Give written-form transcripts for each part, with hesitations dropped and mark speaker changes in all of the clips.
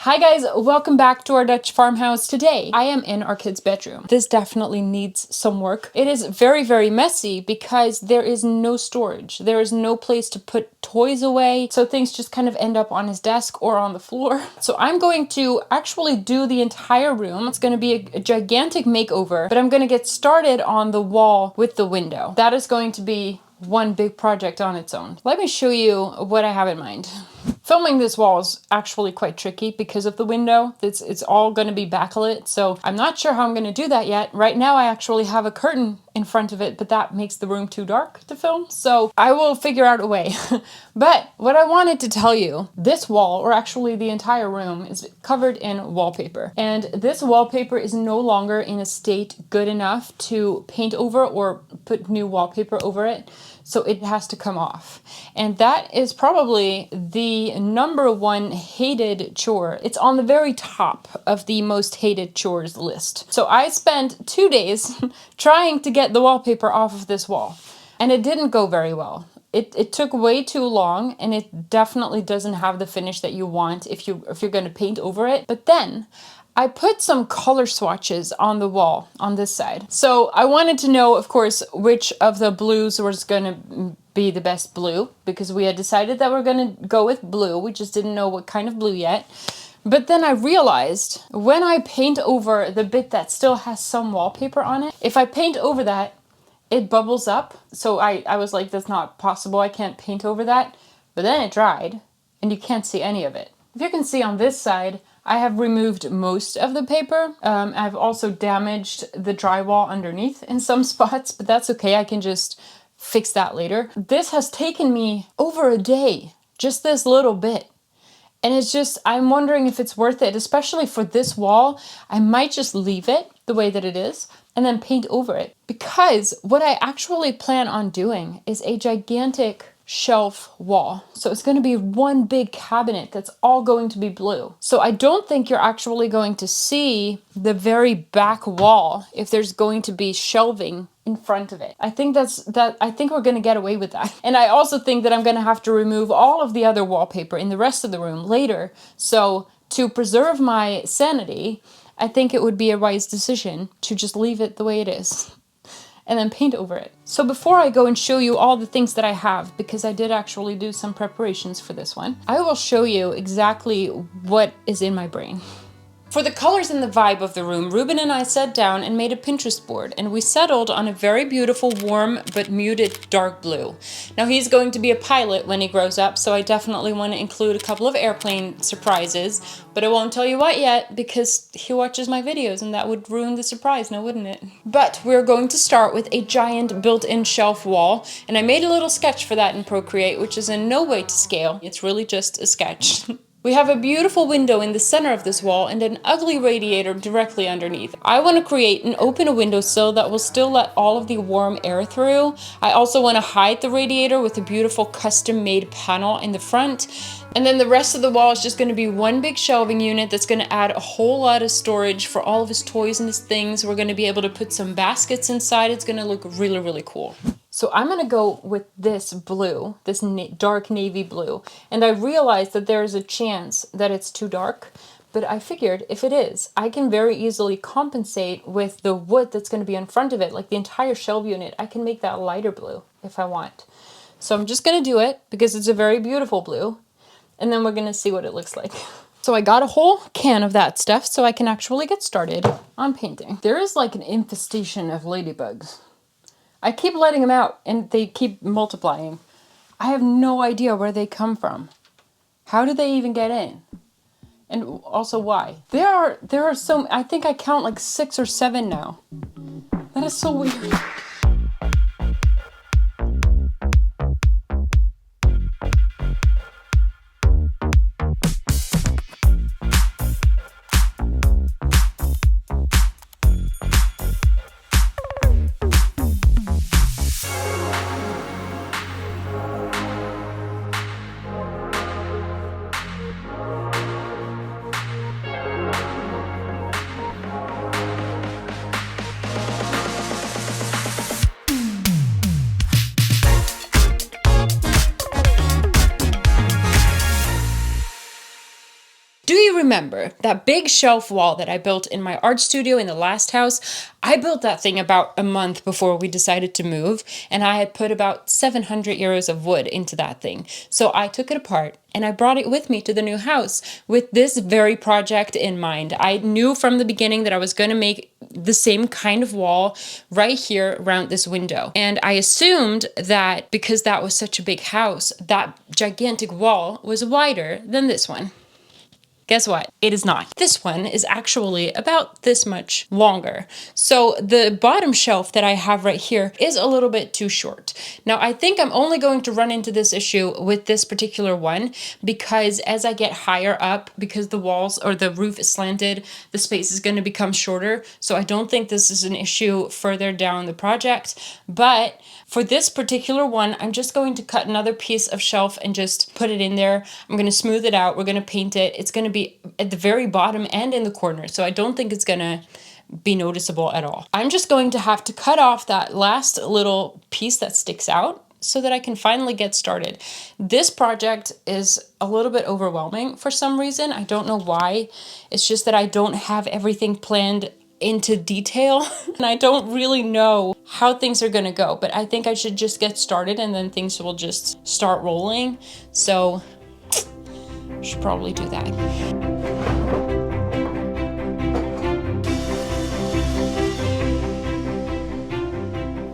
Speaker 1: Hi guys, welcome back to our Dutch farmhouse. Today, I am in our kids' bedroom. This definitely needs some work. It is very, very messy because there is no storage. There is no place to put toys away, so things just kind of end up on his desk or on the floor. So I'm going to actually do the entire room. It's going to be a gigantic makeover, but I'm going to get started on the wall with the window. That is going to be one big project on its own. Let me show you what I have in mind. Filming this wall is actually quite tricky because of the window. It's all going to be backlit, so I'm not sure how I'm going to do that yet. Right now I actually have a curtain in front of it, but that makes the room too dark to film, so I will figure out a way. But what I wanted to tell you, this wall, or actually the entire room, is covered in wallpaper. And this wallpaper is no longer in a state good enough to paint over or put new wallpaper over it. So it has to come off. And that is probably the #1 hated chore. It's on the very top of the most hated chores list. So I spent 2 days trying to get the wallpaper off of this wall. And it didn't go very well. It took way too long, and it definitely doesn't have the finish that you want if you're going to paint over it. But then I put some color swatches on the wall on this side. So I wanted to know, of course, which of the blues was going to be the best blue, because we had decided that we're going to go with blue. We just didn't know what kind of blue yet. But then I realized when I paint over the bit that still has some wallpaper on it, if I paint over that, it bubbles up. So I was like, that's not possible. I can't paint over that. But then it dried and you can't see any of it. If you can see on this side, I have removed most of the paper. I've also damaged the drywall underneath in some spots, but that's okay. I can just fix that later. This has taken me over a day, just this little bit. And it's just, I'm wondering if it's worth it, especially for this wall. I might just leave it the way that it is and then paint over it. Because what I actually plan on doing is a gigantic shelf wall. So it's going to be one big cabinet that's all going to be blue. So I don't think you're actually going to see the very back wall if there's going to be shelving in front of it. I think I think we're going to get away with that. And I also think that I'm going to have to remove all of the other wallpaper in the rest of the room later. So to preserve my sanity, I think it would be a wise decision to just leave it the way it is and then paint over it. So before I go and show you all the things that I have, because I did actually do some preparations for this one, I will show you exactly what is in my brain. For the colors and the vibe of the room, Ruben and I sat down and made a Pinterest board, and we settled on a very beautiful, warm, but muted dark blue. Now he's going to be a pilot when he grows up, so I definitely want to include a couple of airplane surprises, but I won't tell you what yet because he watches my videos and that would ruin the surprise now, wouldn't it? But we're going to start with a giant built-in shelf wall, and I made a little sketch for that in Procreate, which is in no way to scale. It's really just a sketch. We have a beautiful window in the center of this wall and an ugly radiator directly underneath. I want to create an open windowsill that will still let all of the warm air through. I also want to hide the radiator with a beautiful custom-made panel in the front. And then the rest of the wall is just going to be one big shelving unit that's going to add a whole lot of storage for all of his toys and his things. We're going to be able to put some baskets inside. It's going to look really, really cool. So I'm going to go with this blue, this dark navy blue. And I realized that there is a chance that it's too dark. But I figured if it is, I can very easily compensate with the wood that's going to be in front of it, like the entire shelf unit. I can make that lighter blue if I want. So I'm just going to do it because it's a very beautiful blue. And then we're going to see what it looks like. So I got a whole can of that stuff so I can actually get started on painting. There is like an infestation of ladybugs. I keep letting them out and they keep multiplying. I have no idea where they come from. How do they even get in? And also why? There are so, I think I count like 6 or 7 now. That is so weird. remember that big shelf wall that I built in my art studio in the last house. I built that thing about a month before we decided to move, and I had put about 700 euros of wood into that thing. So I took it apart and I brought it with me to the new house with this very project in mind. I knew from the beginning that I was going to make the same kind of wall right here around this window. And I assumed that because that was such a big house, that gigantic wall was wider than this one. Guess what? It is not. This one is actually about this much longer. So the bottom shelf that I have right here is a little bit too short. Now, I think I'm only going to run into this issue with this particular one because as I get higher up, because the walls or the roof is slanted, the space is going to become shorter. So I don't think this is an issue further down the project. But for this particular one, I'm just going to cut another piece of shelf and just put it in there. I'm going to smooth it out. We're going to paint it. It's going to be at the very bottom and in the corner. So I don't think it's going to be noticeable at all. I'm just going to have to cut off that last little piece that sticks out so that I can finally get started. This project is a little bit overwhelming for some reason. I don't know why. It's just that I don't have everything planned into detail and I don't really know how things are gonna go, but I think I should just get started and then things will just start rolling. So I should probably do that.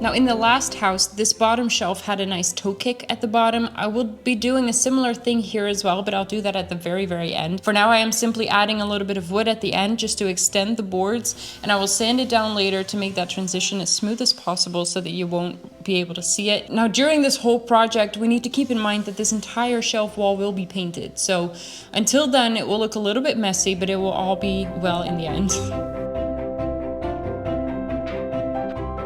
Speaker 1: Now in the last house, this bottom shelf had a nice toe kick at the bottom. I will be doing a similar thing here as well, but I'll do that at the very, very end. For now, I am simply adding a little bit of wood at the end just to extend the boards, and I will sand it down later to make that transition as smooth as possible so that you won't be able to see it. Now during this whole project, we need to keep in mind that this entire shelf wall will be painted. So until then, it will look a little bit messy, but it will all be well in the end.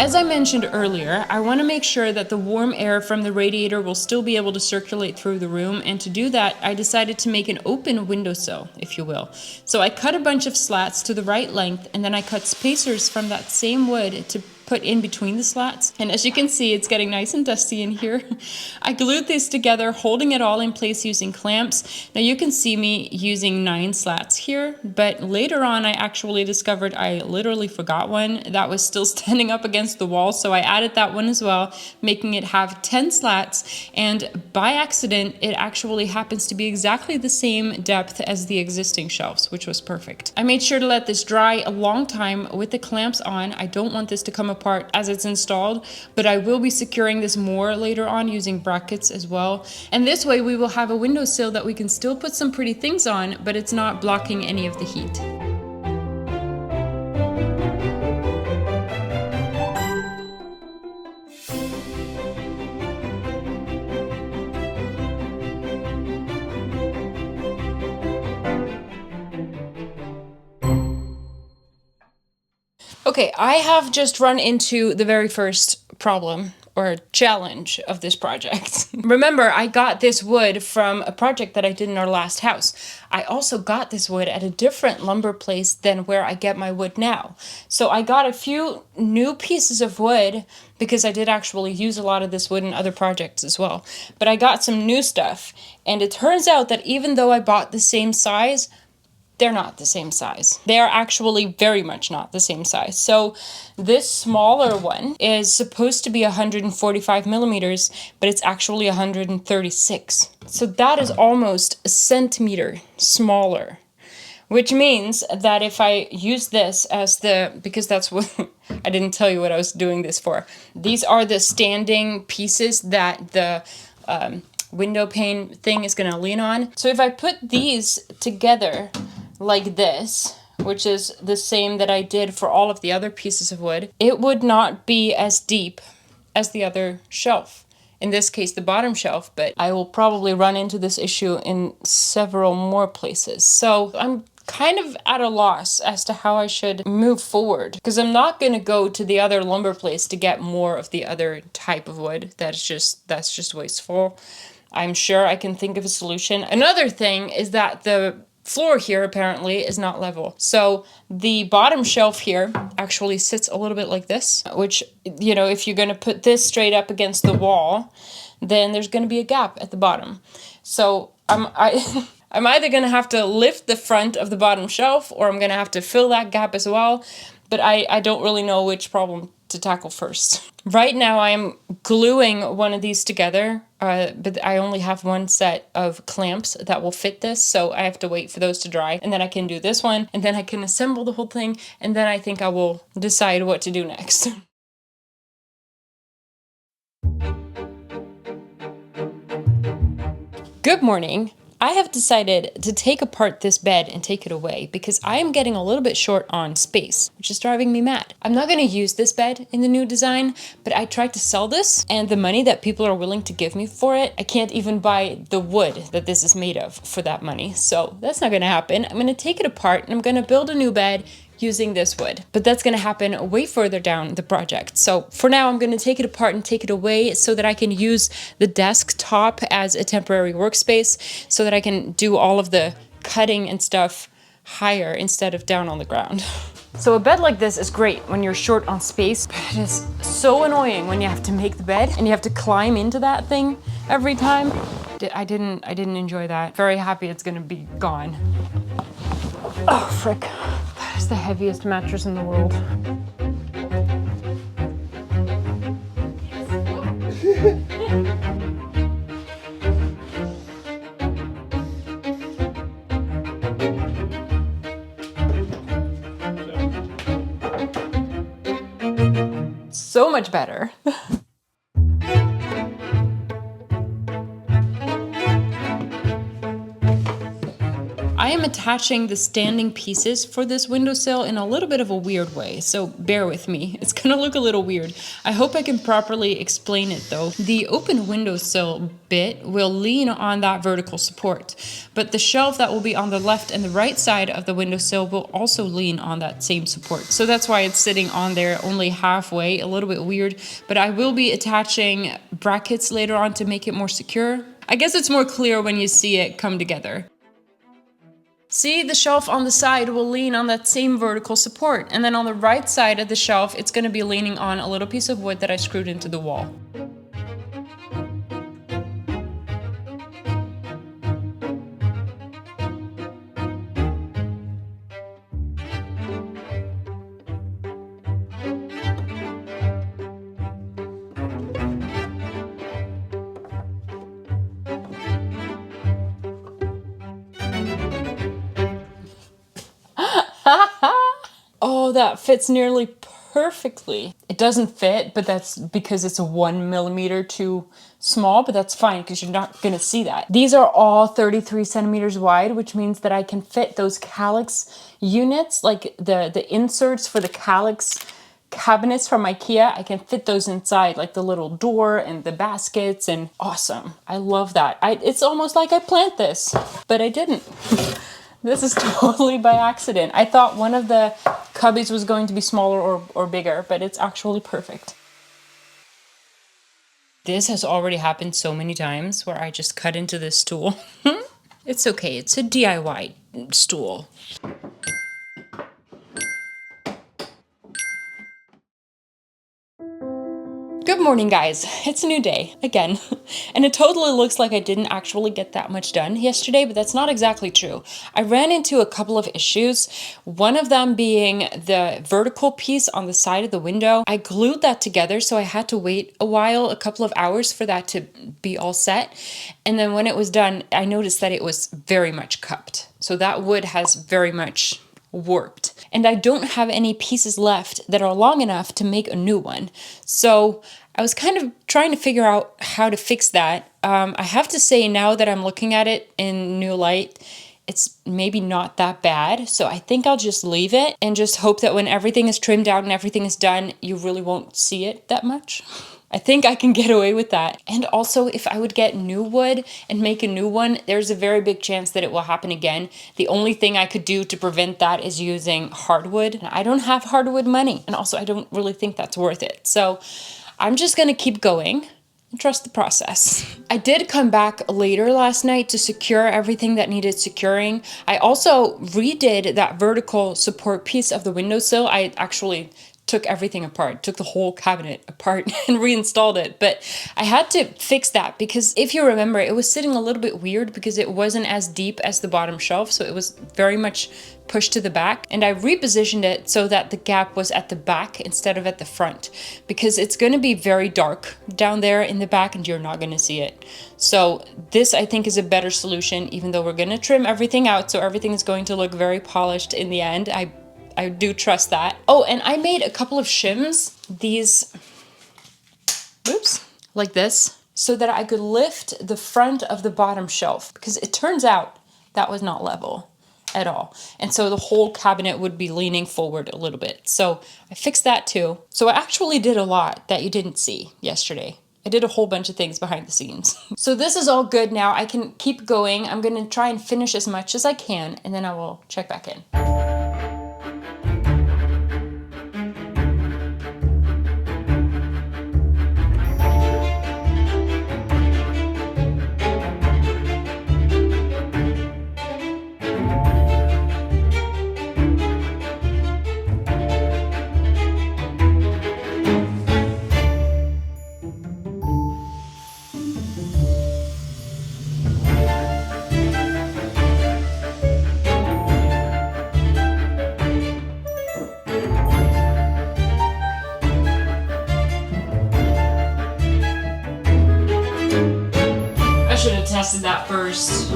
Speaker 1: As I mentioned earlier, I want to make sure that the warm air from the radiator will still be able to circulate through the room, and to do that, I decided to make an open windowsill, if you will. So I cut a bunch of slats to the right length, and then I cut spacers from that same wood to put in between the slats. And as you can see, it's getting nice and dusty in here. I glued this together, holding it all in place using clamps. Now you can see me using 9 slats here, but later on I actually discovered I literally forgot one that was still standing up against the wall, so I added that one as well, making it have 10 slats, and by accident it actually happens to be exactly the same depth as the existing shelves, which was perfect. I made sure to let this dry a long time with the clamps on. I don't want this to come apart as it's installed, but I will be securing this more later on using brackets as well. And this way we will have a windowsill that we can still put some pretty things on, but it's not blocking any of the heat. Okay, I have just run into the very first problem or challenge of this project. Remember, I got this wood from a project that I did in our last house. I also got this wood at a different lumber place than where I get my wood now. So I got a few new pieces of wood because I did actually use a lot of this wood in other projects as well. But I got some new stuff, and it turns out that even though I bought the same size, they're not the same size. They are actually very much not the same size. So this smaller one is supposed to be 145 millimeters, but it's actually 136. So that is almost a centimeter smaller, which means that if I use this as because that's what, I didn't tell you what I was doing this for. These are the standing pieces that the window pane thing is gonna lean on. So if I put these together like this, which is the same that I did for all of the other pieces of wood, it would not be as deep as the other shelf. In this case, the bottom shelf, but I will probably run into this issue in several more places. So I'm kind of at a loss as to how I should move forward, because I'm not going to go to the other lumber place to get more of the other type of wood. That's just wasteful. I'm sure I can think of a solution. Another thing is that the floor here apparently is not level. So the bottom shelf here actually sits a little bit like this, which, you know, if you're going to put this straight up against the wall, then there's going to be a gap at the bottom. So I I'm either gonna have to lift the front of the bottom shelf or I'm gonna have to fill that gap as well. But I don't really know which problem to tackle first. Right now I am gluing one of these together, but I only have one set of clamps that will fit this, so I have to wait for those to dry, and then I can do this one, and then I can assemble the whole thing, and then I think I will decide what to do next. Good morning. I have decided to take apart this bed and take it away because I am getting a little bit short on space, which is driving me mad. I'm not going to use this bed in the new design, but I tried to sell this, and the money that people are willing to give me for it, I can't even buy the wood that this is made of for that money. So that's not going to happen. I'm going to take it apart and I'm going to build a new bed using this wood, but that's going to happen way further down the project. So for now, I'm going to take it apart and take it away so that I can use the desktop as a temporary workspace, so that I can do all of the cutting and stuff higher instead of down on the ground. So a bed like this is great when you're short on space, but it is so annoying when you have to make the bed and you have to climb into that thing every time. I didn't enjoy that. Very happy it's going to be gone. Oh, frick. That is the heaviest mattress in the world. So much better. I am attaching the standing pieces for this windowsill in a little bit of a weird way, so bear with me. It's gonna look a little weird. I hope I can properly explain it though. The open windowsill bit will lean on that vertical support, but the shelf that will be on the left and the right side of the windowsill will also lean on that same support. So that's why it's sitting on there only halfway, a little bit weird, but I will be attaching brackets later on to make it more secure. I guess it's more clear when you see it come together. See, the shelf on the side will lean on that same vertical support, and then on the right side of the shelf, it's going to be leaning on a little piece of wood that I screwed into the wall. Oh, that fits nearly perfectly. It doesn't fit, but that's because it's 1 millimeter too small, but that's fine because you're not gonna see that. These are all 33 centimeters wide, which means that I can fit those calyx units, like the inserts for the calyx cabinets from IKEA. I can fit those inside, like the little door and the baskets, and awesome. I love that. It's almost like I planned this, but I didn't. This is totally by accident. I thought one of the cubbies was going to be smaller or bigger, but it's actually perfect. This has already happened so many times where I just cut into this stool. It's okay, it's a DIY stool. Good morning, guys. It's a new day, again. And it totally looks like I didn't actually get that much done yesterday, but that's not exactly true. I ran into a couple of issues, one of them being the vertical piece on the side of the window. I glued that together, so I had to wait a while, a couple of hours for that to be all set. And then when it was done, I noticed that it was very much cupped. So that wood has very much warped, and I don't have any pieces left that are long enough to make a new one. So I was kind of trying to figure out how to fix that. I have to say, now that I'm looking at it in new light, it's maybe not that bad. So I think I'll just leave it and just hope that when everything is trimmed out and everything is done, you really won't see it that much. I think I can get away with that. And also, if I would get new wood and make a new one, there's a very big chance that it will happen again. The only thing I could do to prevent that is using hardwood. And I don't have hardwood money. And also, I don't really think that's worth it. So I'm just gonna keep going and trust the process. I did come back later last night to secure everything that needed securing. I also redid that vertical support piece of the windowsill. I actually took everything apart, took the whole cabinet apart and reinstalled it. But I had to fix that because if you remember, it was sitting a little bit weird because it wasn't as deep as the bottom shelf. So it was very much pushed to the back, and I repositioned it so that the gap was at the back instead of at the front, because it's going to be very dark down there in the back and you're not going to see it. So this, I think, is a better solution, even though we're going to trim everything out, so everything is going to look very polished in the end. I do trust that. Oh, and I made a couple of shims, these, oops, like this, so that I could lift the front of the bottom shelf, because it turns out that was not level at all. And so the whole cabinet would be leaning forward a little bit. So I fixed that too. So I actually did a lot that you didn't see yesterday. I did a whole bunch of things behind the scenes. So this is all good now. I can keep going. I'm gonna try and finish as much as I can, and then I will check back in. I should have tested that first.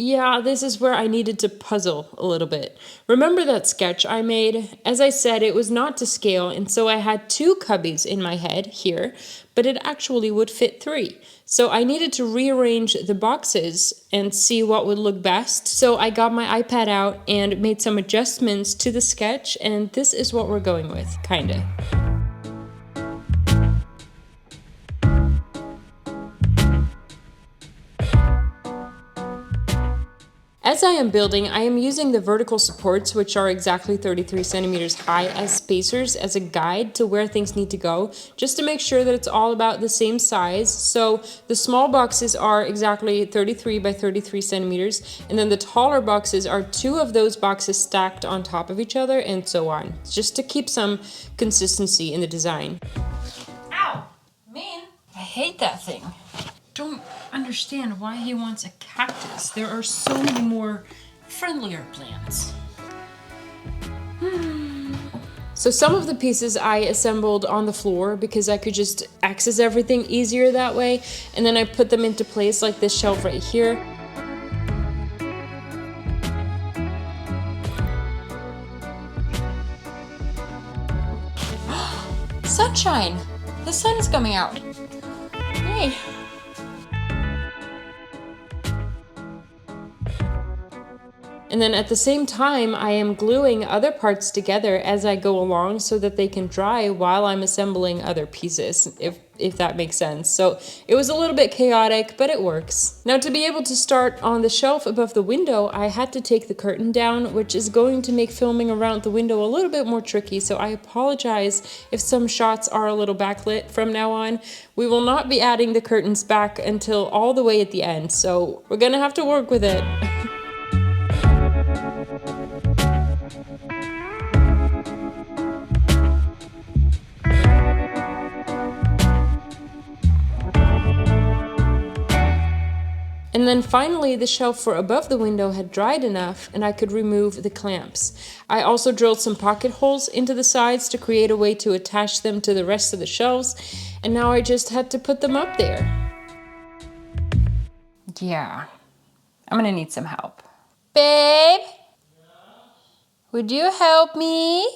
Speaker 1: Yeah, this is where I needed to puzzle a little bit. Remember that sketch I made? As I said, it was not to scale, and so I had 2 cubbies in my head here, but it actually would fit 3. So I needed to rearrange the boxes and see what would look best. So I got my iPad out and made some adjustments to the sketch, and this is what we're going with, kinda. As I am building, I am using the vertical supports, which are exactly 33 centimeters high, as spacers, as a guide to where things need to go, just to make sure that it's all about the same size. So the small boxes are exactly 33 by 33 centimeters, and then the taller boxes are 2 of those boxes stacked on top of each other, and so on, just to keep some consistency in the design. Ow! Man, I hate that thing. Don't understand why he wants a cactus. There are so many more friendlier plants. So some of the pieces I assembled on the floor because I could just access everything easier that way, and then I put them into place like this shelf right here. Sunshine! The sun is coming out. Yay! And then at the same time, I am gluing other parts together as I go along so that they can dry while I'm assembling other pieces, if that makes sense. So it was a little bit chaotic, but it works. Now, to be able to start on the shelf above the window, I had to take the curtain down, which is going to make filming around the window a little bit more tricky. So I apologize if some shots are a little backlit from now on. We will not be adding the curtains back until all the way at the end. So we're gonna have to work with it. And then finally, the shelf for above the window had dried enough and I could remove the clamps. I also drilled some pocket holes into the sides to create a way to attach them to the rest of the shelves, and now I just had to put them up there. Yeah, I'm gonna need some help. Babe? Would you help me?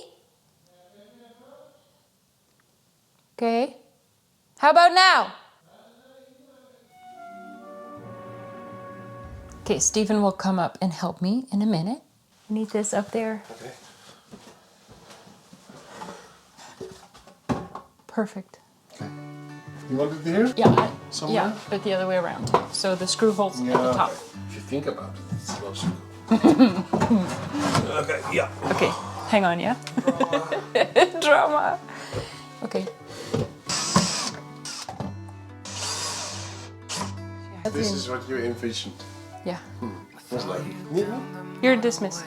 Speaker 1: Okay. How about now? Okay, Stephen will come up and help me in a minute. I need this up there.
Speaker 2: Okay.
Speaker 1: Perfect.
Speaker 2: Okay. You want it here?
Speaker 1: Yeah,
Speaker 2: Somewhere?
Speaker 1: yeah, but the other way around. So the screw holes at the top.
Speaker 2: If you think about it, it's logical. Okay, yeah.
Speaker 1: Okay, hang on, yeah? Drama. Okay.
Speaker 2: This is what you envisioned.
Speaker 1: Yeah.
Speaker 2: Was like,
Speaker 1: You're dismissed.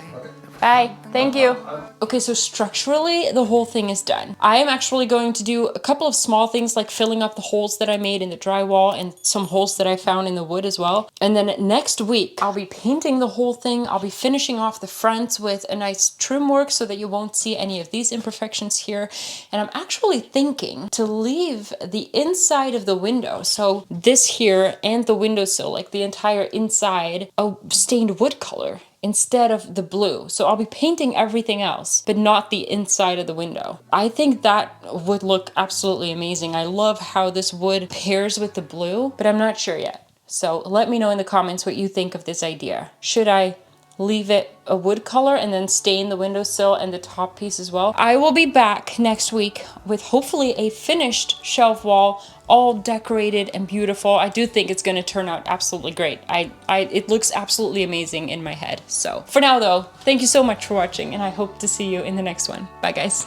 Speaker 1: Bye. Thank you. Okay, so structurally, the whole thing is done. I am actually going to do a couple of small things like filling up the holes that I made in the drywall and some holes that I found in the wood as well. And then next week, I'll be painting the whole thing. I'll be finishing off the fronts with a nice trim work so that you won't see any of these imperfections here. And I'm actually thinking to leave the inside of the window, so this here and the windowsill, like the entire inside, a stained wood color instead of the blue. So I'll be painting everything else, but not the inside of the window. I think that would look absolutely amazing. I love how this wood pairs with the blue, but I'm not sure yet. So let me know in the comments what you think of this idea. Should I leave it a wood color and then stain the windowsill and the top piece as well? I will be back next week with hopefully a finished shelf wall, all decorated and beautiful. I do think it's going to turn out absolutely great. It looks absolutely amazing in my head. So for now though, thank you so much for watching and I hope to see you in the next one. Bye guys.